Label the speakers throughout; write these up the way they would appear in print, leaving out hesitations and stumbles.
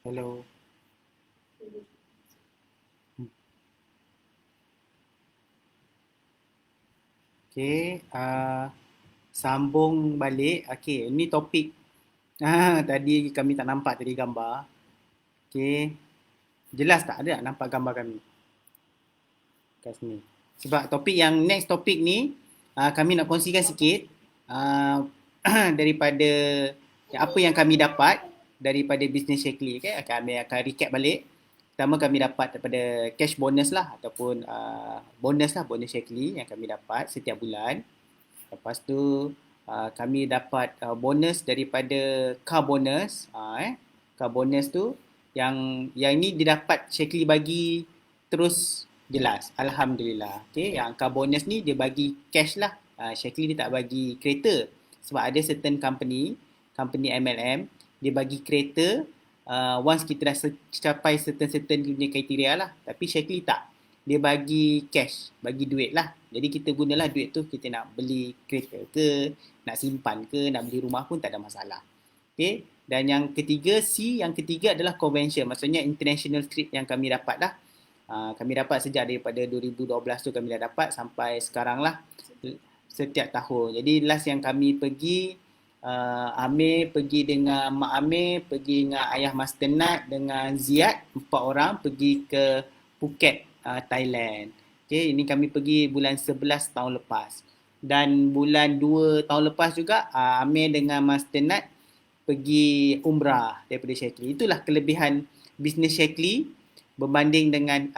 Speaker 1: Hello. Okay, sambung balik. Okay, ini topik. Tadi kami tak nampak tadi gambar. Okay, jelas tak ada nampak gambar kami kat sini. Sebab topik yang next topik ni, kami nak kongsikan sikit uh, daripada apa yang kami dapat daripada bisnes Shakely. Okay, kami akan recap balik. Pertama kami dapat daripada cash bonus lah ataupun bonus Shakely yang kami dapat setiap bulan. Lepas tu kami dapat bonus daripada car bonus. Car bonus tu yang ni didapat Shakely bagi terus jelas. Alhamdulillah. Okay, yang car bonus ni dia bagi cash lah. Shakely dia tak bagi kereta. Sebab ada certain company MLM, dia bagi kereta once kita dah capai certain punya kriteria lah. Tapi Shakely tak. Dia bagi cash, bagi duit lah. Jadi kita gunalah duit tu, kita nak beli kereta ke, nak simpan ke, nak beli rumah pun tak ada masalah. Okay. Dan yang ketiga, yang ketiga adalah convention. Maksudnya international trip yang kami dapat lah. Kami dapat sejak daripada 2012 tu kami dah dapat sampai sekarang lah. Setiap tahun. Jadi last yang kami pergi, Amir pergi dengan Mak Amir, pergi dengan Ayah Master Nat, dengan Ziad, 4 orang pergi ke Phuket, Thailand. Okay, ini kami pergi bulan 11 tahun lepas. Dan bulan 2 tahun lepas juga, Amir dengan Master Nat pergi umrah daripada Shakely. Itulah kelebihan bisnes Shakely berbanding dengan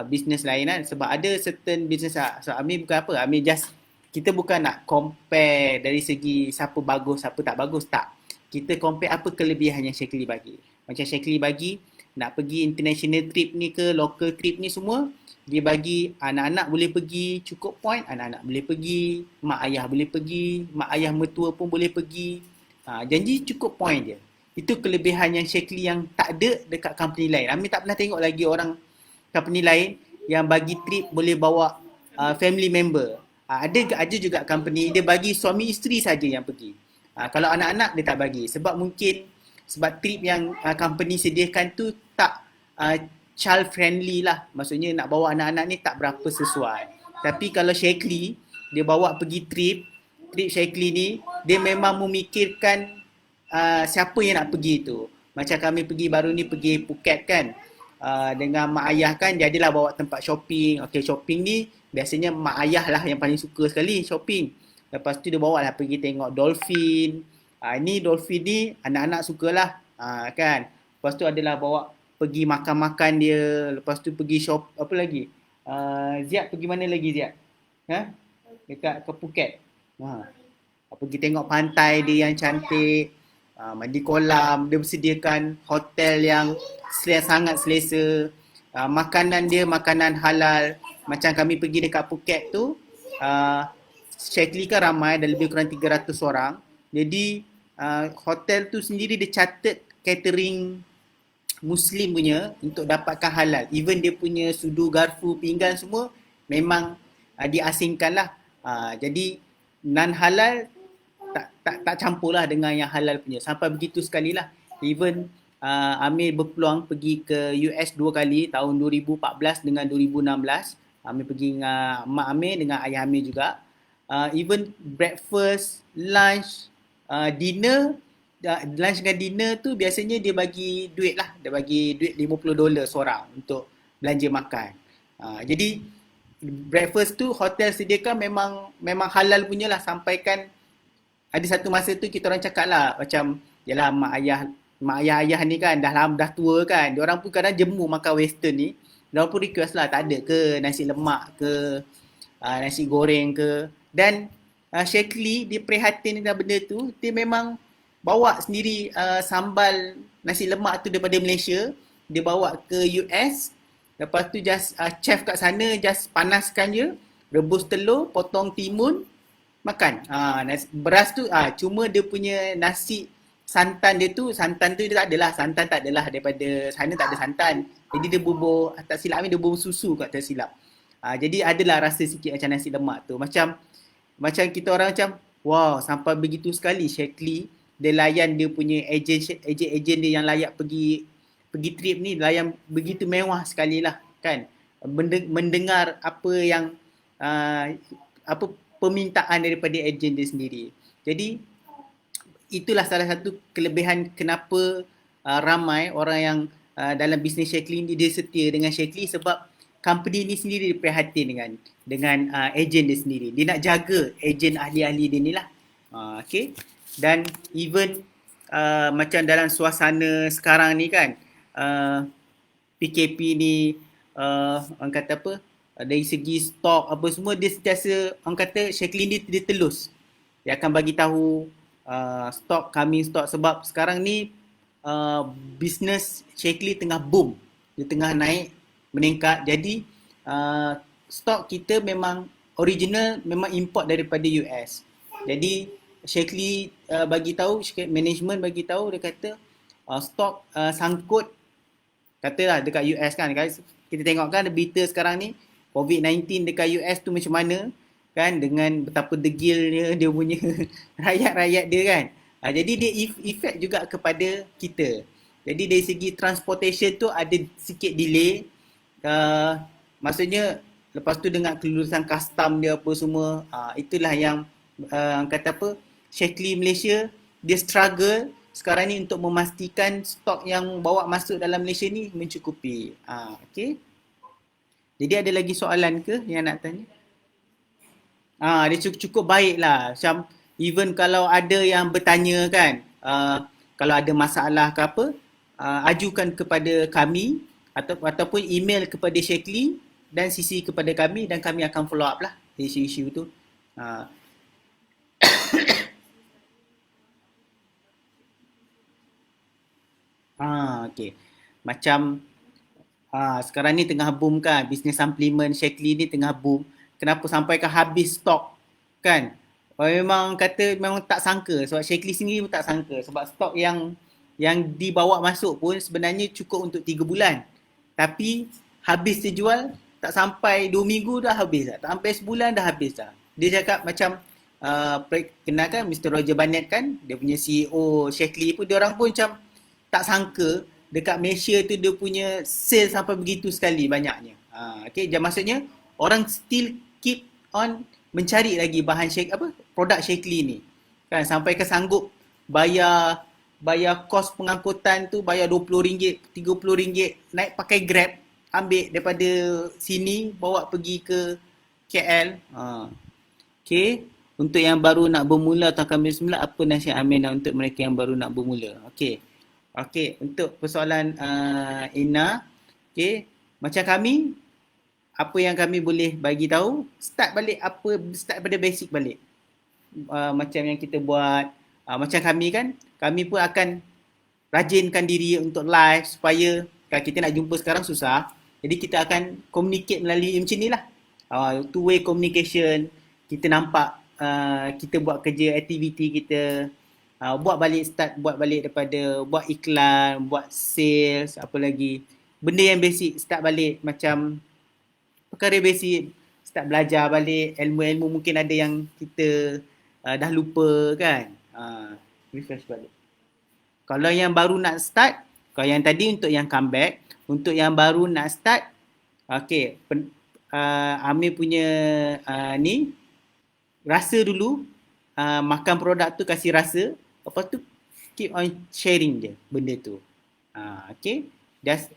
Speaker 1: bisnes lain kan. Sebab ada certain bisnes, so Amir bukan apa, Amir just, kita bukan nak compare dari segi siapa bagus, siapa tak bagus, tak. Kita compare apa kelebihan yang Shakely bagi. Macam Shakely bagi, nak pergi international trip ni ke, local trip ni semua, dia bagi anak-anak boleh pergi, cukup point, anak-anak boleh pergi, mak ayah boleh pergi, mak ayah mertua pun boleh pergi. Janji cukup point je. Itu kelebihan yang Shakely yang tak ada dekat company lain. Amir tak pernah tengok lagi orang company lain yang bagi trip boleh bawa family member. Ada juga company dia bagi suami isteri saja yang pergi. Kalau anak-anak dia tak bagi sebab mungkin sebab trip yang company sediakan tu tak child friendly lah. Maksudnya nak bawa anak-anak ni tak berapa sesuai. Tapi kalau Shakely dia bawa pergi trip Shakely ni dia memang memikirkan siapa yang nak pergi tu. Macam kami pergi baru ni pergi Phuket kan. Dengan mak ayah kan dia adalah bawa tempat shopping. Okay, shopping ni biasanya mak ayah lah yang paling suka sekali shopping. Lepas tu dia bawa lah pergi tengok dolphin. Ini dolphin ni anak-anak sukalah. Kan. Lepas tu adalah bawa pergi makan-makan dia. Lepas tu pergi shop apa lagi? Ziad pergi mana lagi Ziad? Dekat ke Phuket. Pergi tengok pantai dia yang cantik. Mandi kolam. Dia bersediakan hotel yang sangat selesa. Makanan dia makanan halal. Macam kami pergi dekat Phuket tu, Shakely kan ramai, ada lebih kurang 300 orang. Jadi hotel tu sendiri dia catat catering Muslim punya untuk dapatkan halal. Even dia punya sudu, garfu, pinggan semua memang diasingkan lah. Jadi non halal tak campur lah dengan yang halal punya. Sampai begitu sekali lah. Even Amir berpeluang pergi ke US 2 kali, tahun 2014 dengan 2016. Amir pergi dengan mak Amir, dengan ayah Amir juga. Even breakfast, lunch, dinner, lunch dengan dinner tu biasanya dia bagi duit lah. Dia bagi duit $50 seorang untuk belanja makan. Jadi breakfast tu hotel sediakan memang halal punya lah. Sampaikan ada satu masa tu kita orang cakap lah macam yalah mak ayah ni kan dah tua kan. Diorang pun kadang jemu makan western ni. Diorang pun request lah tak ada ke nasi lemak ke, nasi goreng ke. Dan Shakely dia prihatin dengan benda tu. Dia memang bawa sendiri sambal nasi lemak tu daripada Malaysia. Dia bawa ke US. Lepas tu just chef kat sana just panaskan je. Rebus telur, potong timun, makan. Beras tu cuma dia punya nasi santan dia tak adalah. Santan tak adalah daripada sana, tak ada santan. Jadi dia bubur, tak silap ni dia bubur susu kat tak silap. Jadi adalah rasa sikit macam nasi lemak tu. Macam kita orang macam wow, sampai begitu sekali Shakely dia layan dia punya ejen dia yang layak pergi pergi trip ni layan begitu mewah sekali lah kan. Mendengar apa yang apa permintaan daripada ejen dia sendiri. Jadi itulah salah satu kelebihan kenapa ramai orang yang dalam bisnes Shaklee ni dia setia dengan Shaklee, sebab company ni sendiri dia prihatin dengan ejen dia sendiri. Dia nak jaga ejen ahli-ahli dia ni lah. Okay. Dan even macam dalam suasana sekarang ni kan, PKP ni orang kata apa, dari segi stok apa semua, dia sentiasa orang kata Shaklee ni dia telus. Dia akan bagi tahu stok coming stok, sebab sekarang ni bisnes Shaklee tengah boom. Dia tengah naik, meningkat. Jadi stok kita memang original, memang import daripada US. Jadi Shaklee bagi tahu, management bagi tahu, dia kata stok sangkut, katalah dekat US kan. Kita tengok kan berita sekarang ni COVID-19 dekat US tu macam mana kan, dengan betapa degilnya dia punya rakyat-rakyat dia kan. Jadi dia efek juga kepada kita. Jadi dari segi transportation tu ada sikit delay. Maksudnya lepas tu dengan kelulusan custom dia apa semua, itulah yang kata apa, Shaklee Malaysia dia struggle sekarang ni untuk memastikan stok yang bawa masuk dalam Malaysia ni mencukupi. Okay. Jadi ada lagi soalan ke yang nak tanya? Dia cukup baik lah. Macam even kalau ada yang bertanya kan, kalau ada masalah ke apa, ajukan kepada kami ataupun email kepada Shaklee dan CC kepada kami, dan kami akan follow up lah isu-isu tu. Okay. Macam sekarang ni tengah boom kan, bisnes suplemen Shaklee ni tengah boom. Kenapa sampai ke habis stok kan? Memang kata memang tak sangka, sebab Shaklee sendiri pun tak sangka, sebab stok yang dibawa masuk pun sebenarnya cukup untuk 3 bulan. Tapi habis terjual, tak sampai 2 minggu dah habis dah. Tak sampai sebulan dah habis dah. Dia cakap macam kenal kan Mr. Roger Barnett kan, dia punya CEO Shaklee pun, dia orang pun macam tak sangka dekat Malaysia tu dia punya sale sampai begitu sekali banyaknya. Okay, maksudnya orang still keep on mencari lagi bahan produk Shaklee ni. Kan sampai ke sanggup bayar kos pengangkutan tu, bayar RM20, RM30, naik pakai Grab, ambil daripada sini bawa pergi ke KL. Okay. Untuk yang baru nak bermula atau akan bermula, apa nasihat Aminah untuk mereka yang baru nak bermula? Okay, untuk persoalan Ina, okay, macam kami, apa yang kami boleh bagi tahu, start pada basic balik. Macam yang kita buat, macam kami kan, kami pun akan rajinkan diri untuk live, supaya kalau kita nak jumpa sekarang susah, jadi kita akan communicate melalui macam ni lah. Two way communication, kita nampak kita buat kerja, aktiviti kita, buat balik daripada buat iklan, buat sales, apa lagi, benda yang basic, start balik. Macam perkara basic, start belajar balik, ilmu-ilmu mungkin ada yang kita dah lupa kan, refresh balik. Kalau yang baru nak start, kalau yang tadi untuk yang comeback, untuk yang baru nak start, okay, Amir punya ni, rasa dulu, makan produk tu kasih rasa, lepas tu keep on sharing je benda tu. Okay, just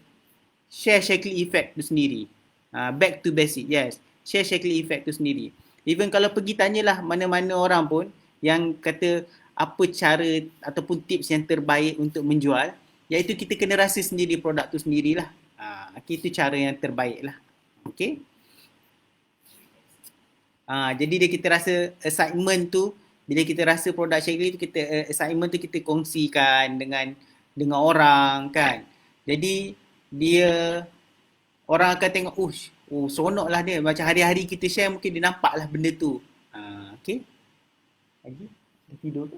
Speaker 1: share Shaklee effect tu sendiri. Back to basic, yes, share Shaklee effect tu sendiri. Even kalau pergi tanyalah mana-mana orang pun yang kata apa cara ataupun tips yang terbaik untuk menjual, iaitu kita kena rasa sendiri produk tu sendirilah. Okay, itu cara yang terbaik lah. Okay. Jadi dia kita rasa excitement tu, bila kita rasa produk Shaklee tu, kita excitement tu kita kongsikan dengan orang kan. Jadi dia, orang akan tengok, seronok lah dia. Macam hari-hari kita share, mungkin dia nampak lah benda tu. Okay. Lagi? Dah tidur ke?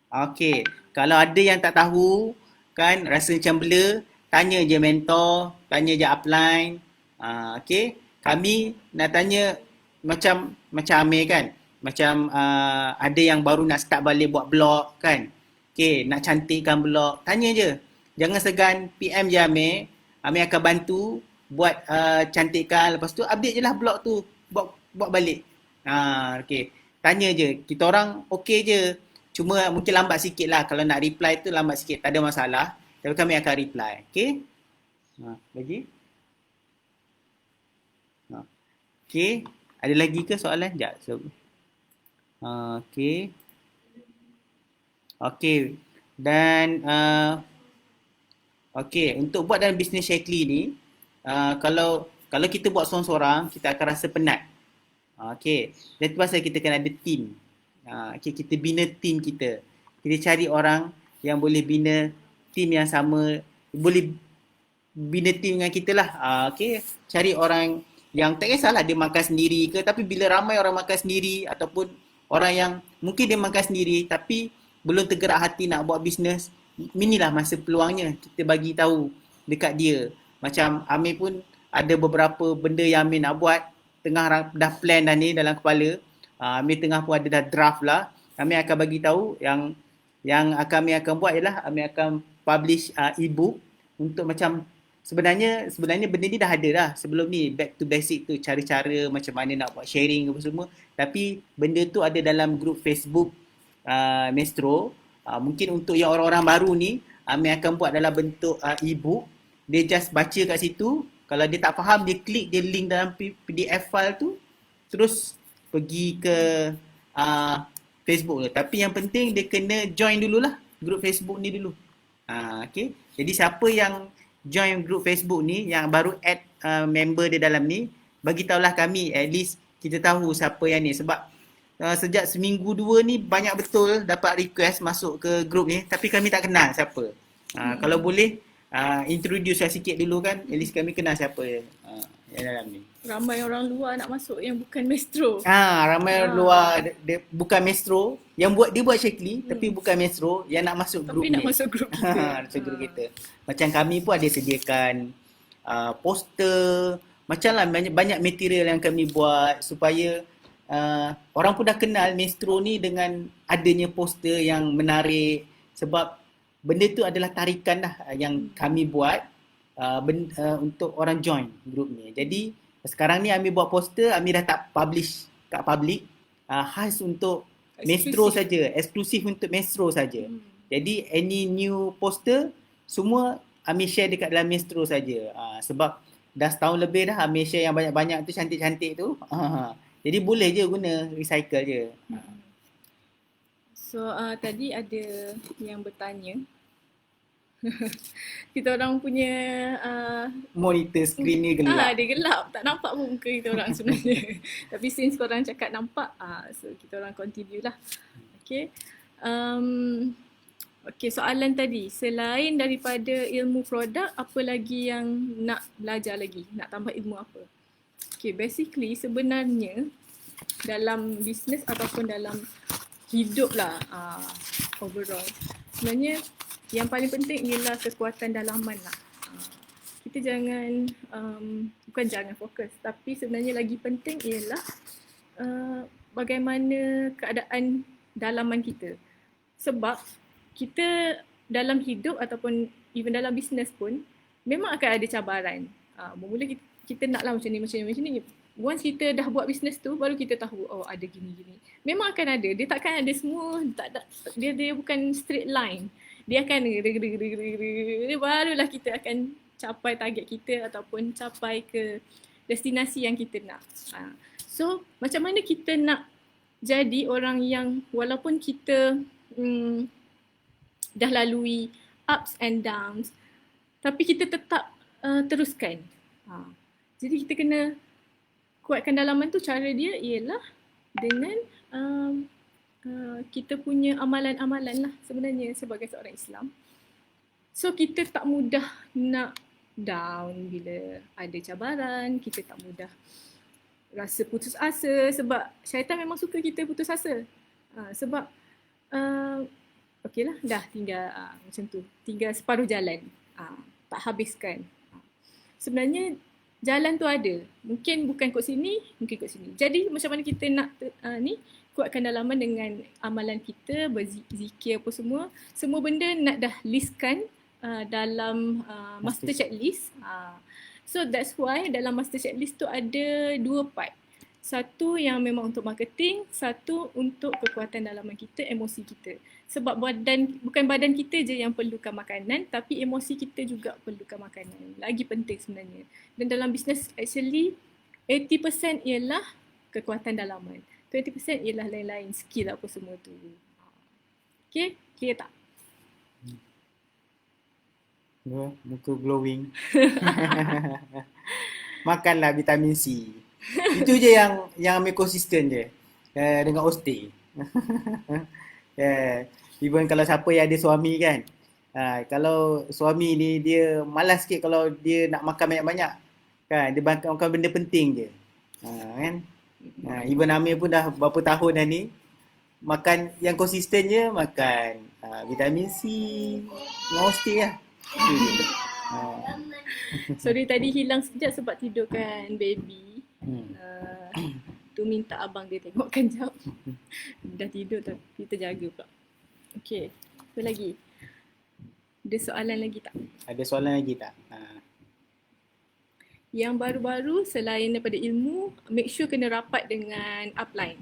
Speaker 1: Okay. Kalau ada yang tak tahu kan, rasa macam blur, tanya je mentor, tanya je upline. Okay. Kami nak tanya macam Amir kan, macam ada yang baru nak start balik buat blog kan. Okay, nak cantikkan blog, tanya je. Jangan segan, PM je Amir. Amir akan bantu buat cantikkan. Lepas tu update je lah blog tu. Buat balik. Okay. Tanya je. Kita orang okay je. Cuma mungkin lambat sikit lah. Kalau nak reply tu lambat sikit. Tak ada masalah. Tapi kami akan reply. Okay. Lagi? Okay. Ada lagi ke soalan? Sekejap. Okay. Okay. Dan okay, untuk buat dalam bisnes Shaklee ni, kalau kita buat seorang-seorang, kita akan rasa penat. Okay. Dan itu pasal kita kena ada team. Okay, kita bina team kita. Kita cari orang yang boleh bina team yang sama, boleh bina team dengan kita lah. Okay. Cari orang yang tak kisahlah dia makan sendiri ke, tapi bila ramai orang makan sendiri ataupun orang yang mungkin dia makan sendiri tapi belum tergerak hati nak buat bisnes, inilah masa peluangnya kita bagi tahu dekat dia. Macam Amir pun ada beberapa benda yang Amir nak buat, tengah dah plan dah ni dalam kepala. Amir tengah pun ada dah draft lah. Amir akan bagi tahu yang Amir akan buat ialah Amir akan publish e-book untuk macam sebenarnya benda ni dah ada dah sebelum ni, back to basic tu, cara-cara macam mana nak buat sharing apa semua. Tapi benda tu ada dalam group Facebook Mestro. Mungkin untuk yang orang-orang baru ni, Amir akan buat dalam bentuk e-book. Dia just baca kat situ. Kalau dia tak faham, dia klik dia link dalam PDF file tu, terus pergi ke Facebook tu. Tapi yang penting dia kena join dululah group Facebook ni dulu. Okay. Jadi siapa yang join group Facebook ni, yang baru add member dia dalam ni, bagi tahulah kami, at least kita tahu siapa yang ni. Sebab sejak seminggu dua ni banyak betul dapat request masuk ke group ni, tapi kami tak kenal siapa. Kalau boleh introduce saya sikit dulu kan, at least kami kenal siapa yang dalam ni.
Speaker 2: Ramai orang luar nak masuk yang bukan Mestro.
Speaker 1: Ramai orang luar dia bukan Mestro, yang dia buat Shaklee tapi bukan Mestro, yang nak masuk group ni.
Speaker 2: Tapi nak masuk group kita.
Speaker 1: Masuk group kita. Macam kami pun ada sediakan poster, macam lah banyak material yang kami buat supaya orang pun dah kenal Mestro ni dengan adanya poster yang menarik. Sebab benda tu adalah tarikan dah yang kami buat untuk orang join group ni. Jadi sekarang ni Amir buat poster, Amir dah tak publish kat public, khas untuk Mestro saja, eksklusif untuk Mestro saja. Jadi any new poster semua Amir share dekat dalam Mestro saja. Sebab dah setahun lebih dah Amir share yang banyak-banyak tu, cantik-cantik tu. Jadi boleh je guna, recycle je.
Speaker 2: So tadi ada yang bertanya, kita orang punya
Speaker 1: monitor screen ni gelap.
Speaker 2: Dia gelap, tak nampak pun muka kita orang sebenarnya. Tapi since korang cakap nampak, so kita orang continue lah. Okay. Okay, soalan tadi, selain daripada ilmu produk, apa lagi yang nak belajar lagi? Nak tambah ilmu apa? Okay, basically sebenarnya dalam bisnes ataupun dalam hidup lah overall, sebenarnya yang paling penting ialah kekuatan dalaman lah. Kita jangan, bukan jangan fokus, tapi sebenarnya lagi penting ialah bagaimana keadaan dalaman kita. Sebab kita dalam hidup ataupun even dalam bisnes pun memang akan ada cabaran. Bermula kita naklah macam ni. Once kita dah buat bisnes tu, baru kita tahu, oh ada gini-gini. Memang akan ada. Dia takkan ada semua, dia bukan straight line. Dia akan barulah kita akan capai target kita ataupun capai ke destinasi yang kita nak. So, macam mana kita nak jadi orang yang walaupun kita dah lalui ups and downs, tapi kita tetap teruskan. Jadi kita kena kuatkan dalaman tu. Cara dia ialah dengan kita punya amalan-amalan lah sebenarnya sebagai seorang Islam. So kita tak mudah nak down bila ada cabaran, kita tak mudah rasa putus asa sebab syaitan memang suka kita putus asa. Sebab okeylah dah tinggal macam tu, tinggal separuh jalan, tak habiskan. Sebenarnya jalan tu ada, mungkin bukan kot sini, mungkin kot sini. Jadi macam mana kita nak kuatkan dalaman dengan amalan kita, berzikir apa semua. Semua benda nak dah listkan dalam master checklist. So that's why dalam master checklist tu ada 2 part. Satu yang memang untuk marketing, satu untuk kekuatan dalaman kita, emosi kita. Sebab bukan badan kita je yang perlukan makanan, tapi emosi kita juga perlukan makanan. Lagi penting sebenarnya. Dan dalam bisnes actually 80% ialah kekuatan dalaman. 20% ialah lain-lain skill apa semua tu. Okay, clear tak?
Speaker 1: Muka glowing. Makanlah vitamin C. Itu je yang ambil konsisten je. Dengan Oste. Even kalau siapa yang ada suami kan. Kalau suami ni dia malas sikit kalau dia nak makan banyak-banyak. Kan, dia makan benda penting je. Kan? Even Amir pun dah berapa tahun dah ni. Makan yang konsisten je, makan vitamin C, dengan Oste lah.
Speaker 2: Sorry tadi hilang sekejap sebab tidurkan baby. Tu minta abang dia tengokkan jap. Dah tidur tapi kita jaga pula. Okay, apa lagi? Ada soalan lagi tak?
Speaker 1: Ada soalan lagi tak?
Speaker 2: Yang baru-baru selain daripada ilmu, make sure kena rapat dengan upline.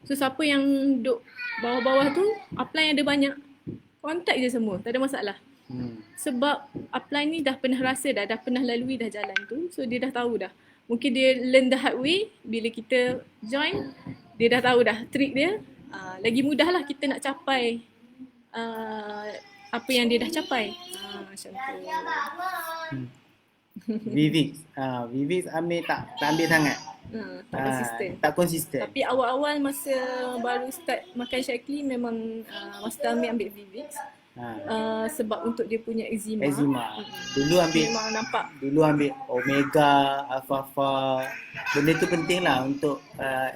Speaker 2: So siapa yang duduk bawah-bawah tu, upline ada banyak, contact je semua, tak ada masalah. Sebab upline ni dah pernah rasa dah pernah lalui dah jalan tu. So dia dah tahu dah. Mungkin dia learn the hard way. Bila kita join, dia dah tahu dah trik dia. Lagi mudah lah kita nak capai apa yang dia dah capai. Macam tu.
Speaker 1: Vivix ambil tak ambil sangat.
Speaker 2: Tak konsisten.
Speaker 1: Tak konsisten.
Speaker 2: Tapi awal-awal masa baru start makan Shaklee memang masa ambil Vivix. Sebab untuk dia punya eczema.
Speaker 1: Dulu ambil Omega, Alfalfa. Benda tu penting lah untuk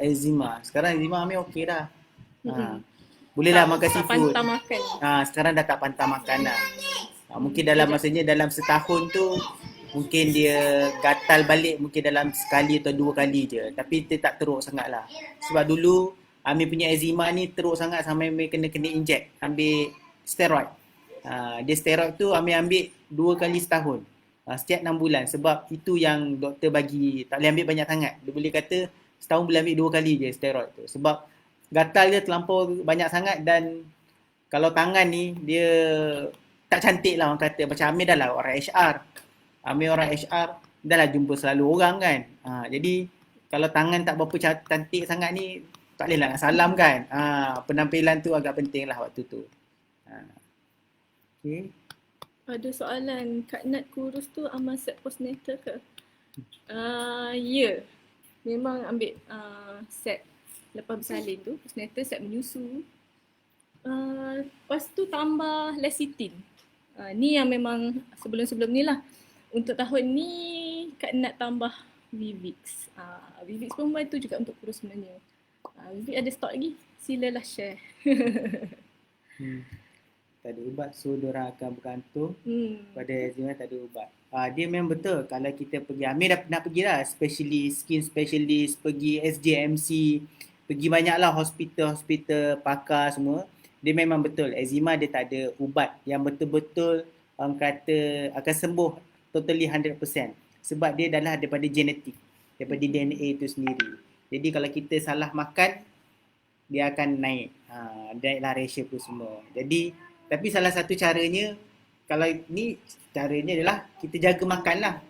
Speaker 1: eczema. Sekarang eczema ambil okey dah. Boleh lah makan seafood.
Speaker 2: Tak pantang makan.
Speaker 1: Sekarang dah tak pantang makan dah. Mungkin dalam setahun tu mungkin dia gatal balik mungkin dalam sekali atau 2 kali je. Tapi dia tak teruk sangat lah. Sebab dulu Amir punya eczema ni teruk sangat sampai Amir kena inject. Ambil steroid. Dia steroid tu Amir ambil 2 kali setahun. Setiap 6 bulan. Sebab itu yang doktor bagi. Tak boleh ambil banyak sangat. Dia boleh kata setahun boleh ambil 2 kali je steroid tu. Sebab gatal dia terlampau banyak sangat. Dan kalau tangan ni dia tak cantik lah orang kata. Macam Amir dah lah orang HR. Amir orang HR dah lah jumpa selalu orang kan. Jadi kalau tangan tak berapa cantik sangat ni tak boleh lah nak salam kan. Penampilan tu agak penting lah waktu tu. Okay.
Speaker 2: Ada soalan, Kak Nat kurus tu amal set postnatal ke? Ya. Memang ambil set lepas bersalin tu, postnatal, set menyusu. Lepas tu tambah lecithin. Ni yang memang sebelum-sebelum ni lah. Untuk tahun ni Kak Nat tambah Vivix. Vivix pun tu juga untuk kurus sebenarnya. Vivix ada stok lagi. Silalah share.
Speaker 1: Tak ada ubat, so diorang akan bergantung pada eczema tak ada ubat. Dia memang betul kalau kita pergi, Amir dah pernah pergi lah, specialist, skin specialist, pergi SJMC, pergi banyak lah hospital, pakar semua. Dia memang betul, eczema dia tak ada ubat yang betul-betul orang kata akan sembuh totally 100%. Sebab dia adalah daripada genetik, daripada DNA itu sendiri. Jadi kalau kita salah makan, dia akan naiklah ratio tu semua. Jadi tapi salah satu caranya, kalau ni caranya adalah kita jaga makan lah.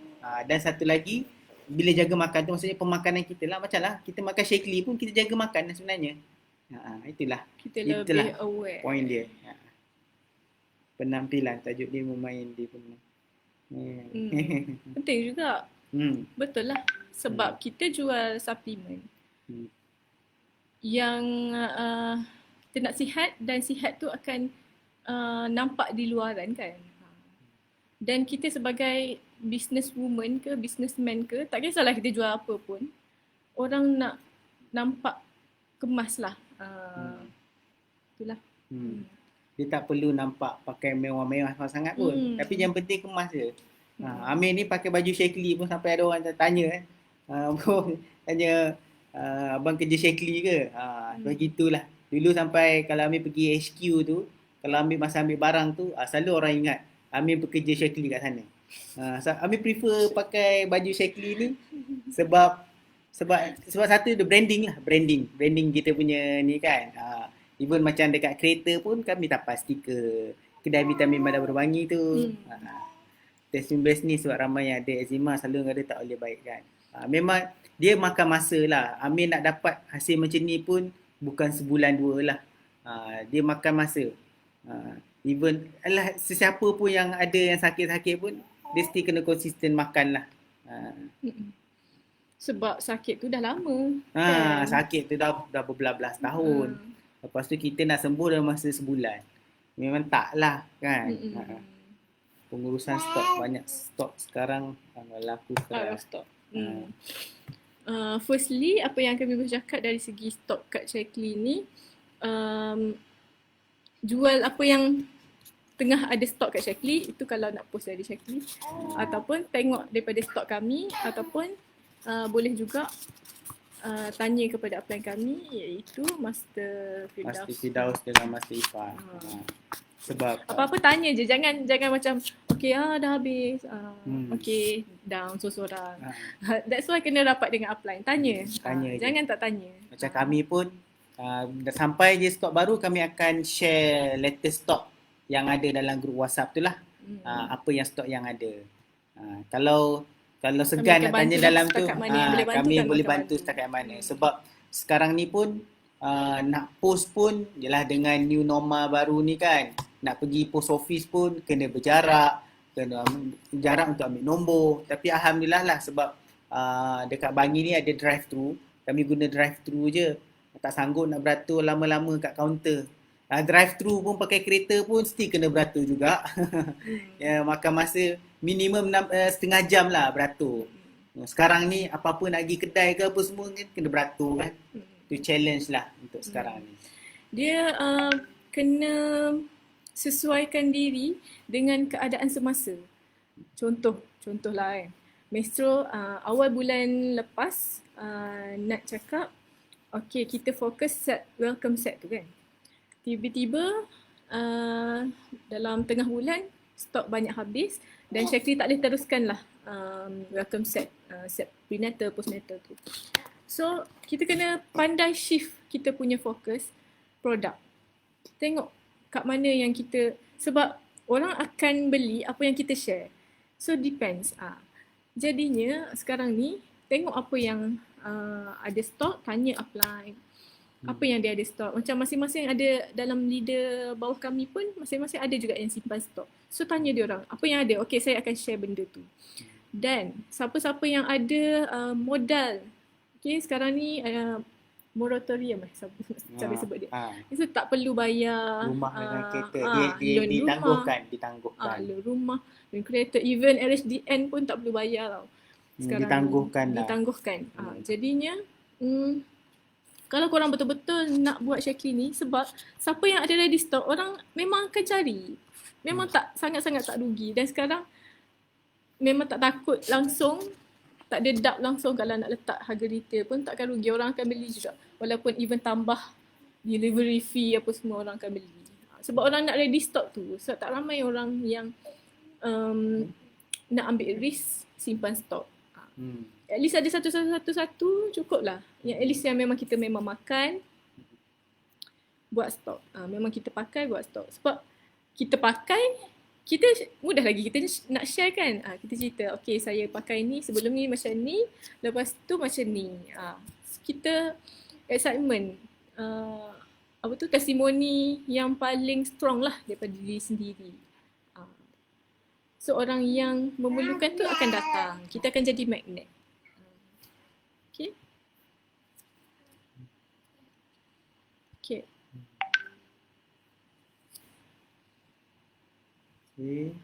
Speaker 1: Dan satu lagi, bila jaga makan tu maksudnya pemakanan kita lah. Macam lah, kita makan Shaklee pun kita jaga makan lah sebenarnya. Itulah.
Speaker 2: Kita lebih aware.
Speaker 1: Point dia. Penampilan, tajuk dia memain dia pun.
Speaker 2: Penting juga. Betul lah. Sebab kita jual suplemen. Yang kita nak sihat dan sihat tu akan nampak di luaran kan. Dan kita sebagai businesswoman ke businessman ke, tak kisahlah kita jual apa pun, orang nak nampak kemas lah. Itulah.
Speaker 1: Dia tak perlu nampak pakai mewah-mewah sangat pun. Tapi yang penting kemas je. Amir ni pakai baju Shaklee pun sampai ada orang tanya tanya abang kerja Shakely ke? Begitulah. Dulu sampai kalau Amir pergi HQ tu, kalau masa ambil barang tu, selalu orang ingat Amir bekerja Shakely kat sana. Amir prefer pakai baju Shakely ni sebab sebab satu the branding lah, branding kita punya ni kan. Even macam dekat kereta pun kami tapas stiker kedai vitamin Mada Berwangi tu. Test 19 ni sebab ramai yang ada eczema selalu ada tak boleh baik kan. Memang dia makan masa lah. Amir nak dapat hasil macam ni pun bukan sebulan dua lah. Dia makan masa. Even sesiapa pun yang ada yang sakit-sakit pun dia still kena konsisten makan lah.
Speaker 2: Sebab sakit tu dah lama. Kan?
Speaker 1: Sakit tu dah berbelas-belas tahun. Lepas tu kita nak sembuh dalam masa sebulan. Memang tak lah kan. Pengurusan stok, banyak stok sekarang laku sekarang.
Speaker 2: Stok. Firstly, apa yang kami bercakap dari segi stok kat Shakely ni, jual apa yang tengah ada stok kat Shakely, itu kalau nak post dari Shakely, ataupun tengok daripada stok kami, ataupun boleh juga tanya kepada upline kami, iaitu Master Firdaus.
Speaker 1: Master Firdaus dengan Master Ifah. Sebab
Speaker 2: apa-apa tanya je, jangan macam okey dah habis, okey down seorang. That's why kena rapat dengan upline, tanya jangan tak tanya.
Speaker 1: Macam kami pun dah sampai je stok baru, kami akan share latest stok yang ada dalam grup WhatsApp tu lah. Apa yang stok yang ada. Kalau segan nak tanya dalam tu, kami boleh bantu setakat mana. Sebab sekarang ni pun nak post pun jelah dengan new normal baru ni kan, nak pergi post office pun kena berjarak, kena jarak untuk ambil nombor. Tapi alhamdulillah lah sebab dekat Bangi ni ada drive thru, kami guna drive thru je, tak sanggup nak beratur lama-lama kat kaunter. Drive thru pun pakai kereta pun still kena beratur juga. Ya, makan masa minimum setengah jam lah beratur. Sekarang ni apa-apa nak pergi kedai ke apa semua kan kena beratur kan. Itu challenge lah untuk sekarang ni.
Speaker 2: Dia kena sesuaikan diri dengan keadaan semasa. Contohlah kan. Maestro awal bulan lepas nak cakap okey kita fokus set welcome set tu kan. Tiba-tiba dalam tengah bulan stok banyak habis dan Shakely tak boleh teruskan lah welcome set set prenatal postnatal tu. So kita kena pandai shift kita punya fokus produk. Tengok kat mana yang kita, sebab orang akan beli apa yang kita share. So depends. Jadinya sekarang ni tengok apa yang ada stok, tanya upline. Apa yang dia ada stok. Macam masing-masing ada dalam leader bawah kami pun masing-masing ada juga yang simpan stok. So tanya dia orang, apa yang ada? Okay, saya akan share benda tu. Dan siapa-siapa yang ada modal, okay, sekarang ni moratorium cara sebut dia. So tak perlu bayar
Speaker 1: rumah dengan kereta. Dia ditangguhkan.
Speaker 2: Loan rumah, loan kereta, even RSDN pun tak perlu bayar tau. Sekarang ditangguhkan. Jadinya kalau korang betul-betul nak buat Shakely ni, sebab siapa yang ada ready stock, orang memang akan cari. Memang tak sangat-sangat tak rugi. Dan sekarang memang tak takut langsung, tak ada doubt langsung kalau nak letak harga retail pun takkan rugi. Orang akan beli juga. Walaupun even tambah delivery fee apa semua orang akan beli. Sebab orang nak ready stock tu. Sebab tak ramai orang yang nak ambil risk simpan stok. At least ada satu cukup lah. Yang at least yang memang kita memang makan, buat stok. Memang kita pakai buat stok. Sebab kita pakai, kita mudah lagi kita nak share kan. Kita cerita, okay saya pakai ni, sebelum ni macam ni, lepas tu macam ni. Kita excitement, testimoni yang paling strong lah daripada diri sendiri. So orang yang memerlukan tu akan datang. Kita akan jadi magnet. Okay. Okay.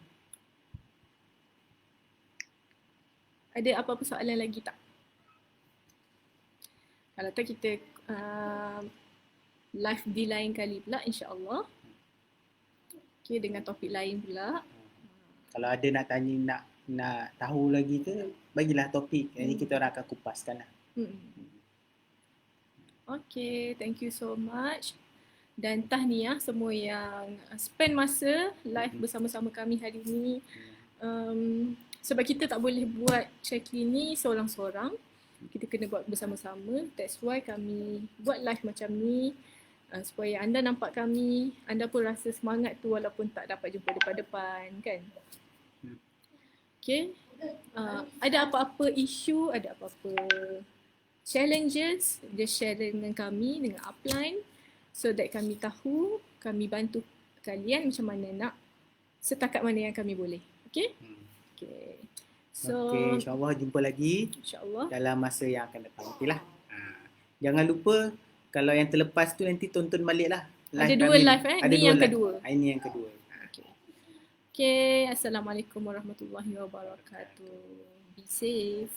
Speaker 2: Ada apa-apa soalan lagi tak? Kalau tak kita live di lain kali pula insya-Allah. Okay, dengan topik lain pula.
Speaker 1: Kalau ada nak tanya, nak tahu lagi ke, bagilah topik. Jadi kita orang akan kupaskan lah.
Speaker 2: Okay, thank you so much. Dan tahniah semua yang spend masa live bersama-sama kami hari ini. Sebab kita tak boleh buat check-in ni seorang-seorang. Kita kena buat bersama-sama. That's why kami buat live macam ni. Supaya anda nampak kami, anda pun rasa semangat tu walaupun tak dapat jumpa depan-depan kan. Okay. Ada apa-apa isu, ada apa-apa challenges, just share dengan kami, dengan upline, so that kami tahu, kami bantu kalian macam mana nak, setakat mana yang kami boleh. Okay? Okay. So,
Speaker 1: Okay, insyaAllah jumpa lagi
Speaker 2: insyaAllah.
Speaker 1: dalam masa yang akan datang. Okay lah. Jangan lupa, kalau yang terlepas tu nanti tonton balik lah.
Speaker 2: Ada dua
Speaker 1: kami.
Speaker 2: live
Speaker 1: Ada
Speaker 2: ni
Speaker 1: dua
Speaker 2: yang
Speaker 1: live.
Speaker 2: kedua.
Speaker 1: Ini yang kedua.
Speaker 2: Okay. Assalamualaikum warahmatullahi wabarakatuh. Be safe.